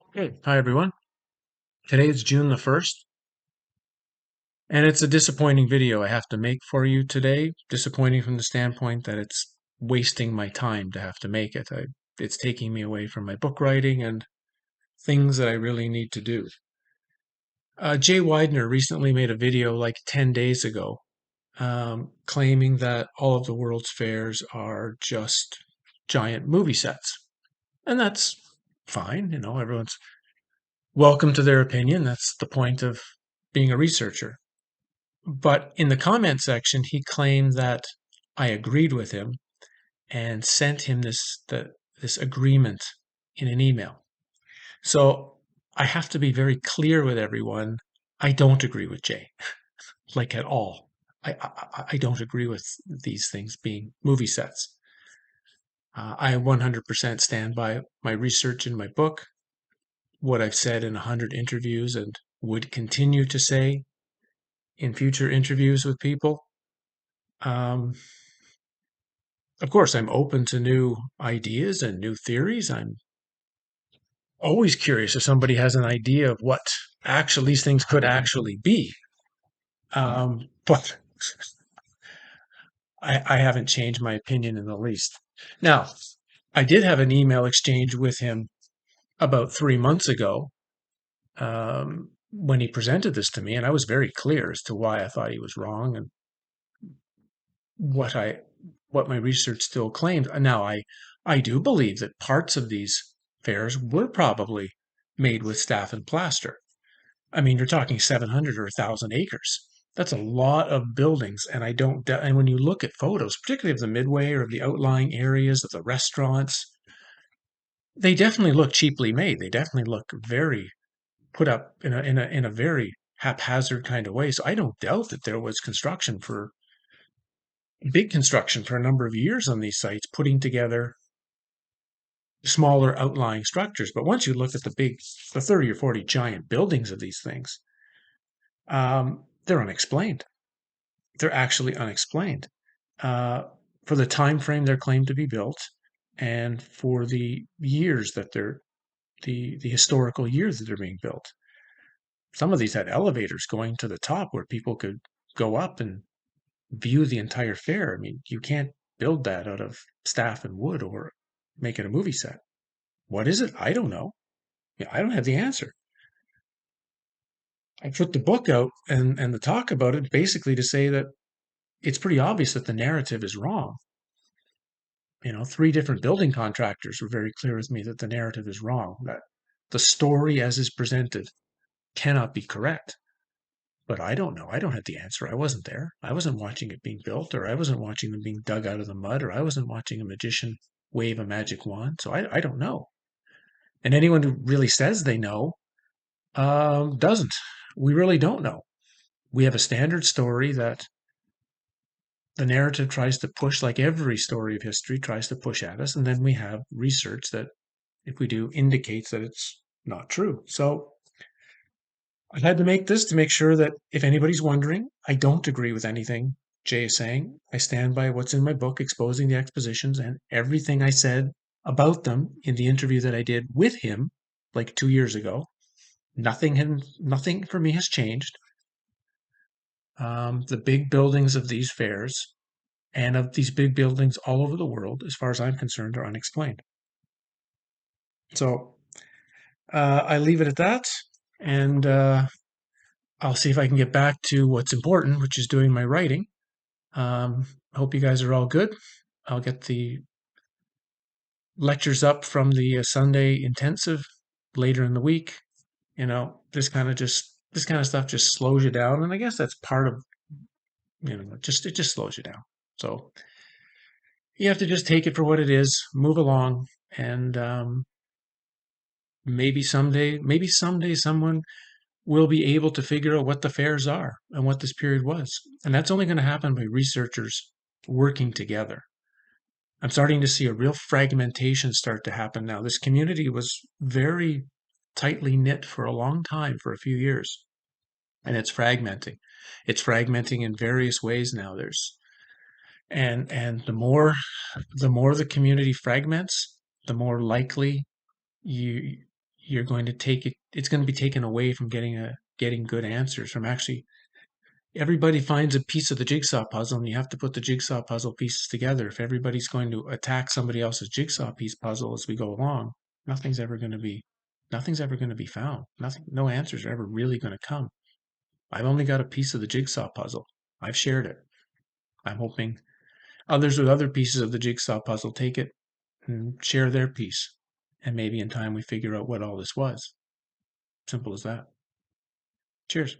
Okay, hi everyone. Today is June the 1st, and it's a disappointing video I have to make for you today. Disappointing from the standpoint that it's wasting my time to have to make it. It's taking me away from my book writing and things that I really need to do. Jay Weidner recently made a video like 10 days ago, claiming that all of the world's fairs are just giant movie sets. And that's fine, everyone's welcome to their opinion. That's the point of being a researcher. But in the comment section, he claimed that I agreed with him and sent him this agreement in an email. So I have to be very clear with everyone. I don't agree with Jay, like at all. I don't agree with these things being movie sets. I 100% stand by my research in my book, what I've said in 100 interviews and would continue to say in future interviews with people. Um, Of course, I'm open to new ideas and new theories. I'm always curious if somebody has an idea of what actually these things could actually be. But I haven't changed my opinion in the least. Now, I did have an email exchange with him about 3 months ago when he presented this to me, and I was very clear as to why I thought he was wrong and what I what my research still claimed. Now, I do believe that parts of these fairs were probably made with staff and plaster. I mean, you're talking 700 or 1,000 acres. That's a lot of buildings, and I don't. And when you look at photos, particularly of the midway or of the outlying areas of the restaurants, they definitely look cheaply made. They definitely look very put up in a very haphazard kind of way. So I don't doubt that there was big construction for a number of years on these sites, putting together smaller outlying structures. But once you look at the 30 or 40 giant buildings of these things, they're unexplained. They're actually unexplained uh, for the time frame they're claimed to be built, and for the years that the historical years that they're being built. Some of these had elevators going to the top where people could go up and view the entire fair. I mean, you can't build that out of staff and wood or make it a movie set. What is it? I don't know. Yeah, I don't have the answer. I put the book out and the talk about it basically to say that it's pretty obvious that the narrative is wrong. Three different building contractors were very clear with me that the narrative is wrong, that the story as is presented cannot be correct. But I don't know. I don't have the answer. I wasn't there. I wasn't watching it being built, or I wasn't watching them being dug out of the mud, or I wasn't watching a magician wave a magic wand. So I don't know. And anyone who really says they know doesn't. We really don't know. We have a standard story that the narrative tries to push, like every story of history tries to push at us. And then we have research that, if we do, indicates that it's not true. So I had to make this to make sure that if anybody's wondering, I don't agree with anything Jay is saying. I stand by what's in my book, Exposing the Expositions, and everything I said about them in the interview that I did with him like 2 years ago. Nothing for me has changed. The big buildings of these fairs and of these big buildings all over the world, as far as I'm concerned, are unexplained. So I leave it at that, and I'll see if I can get back to what's important, which is doing my writing. I hope you guys are all good. I'll get the lectures up from the Sunday intensive later in the week. This kind of stuff just slows you down, and I guess that's part of it just slows you down. So you have to just take it for what it is, move along, and maybe someday someone will be able to figure out what the fairs are and what this period was. And that's only going to happen by researchers working together. I'm starting to see a real fragmentation start to happen now. This community was very tightly knit for a long time, for a few years, and it's fragmenting. It's fragmenting in various ways now. And the more the community fragments, the more likely you you're going to take it, it's going to be taken away from getting good answers, from actually everybody finds a piece of the jigsaw puzzle and you have to put the jigsaw puzzle pieces together. If everybody's going to attack somebody else's jigsaw piece puzzle as we go along, nothing's ever going to be found. No answers are ever really going to come. I've only got a piece of the jigsaw puzzle. I've shared it. I'm hoping others with other pieces of the jigsaw puzzle take it and share their piece. And maybe in time we figure out what all this was. Simple as that. Cheers.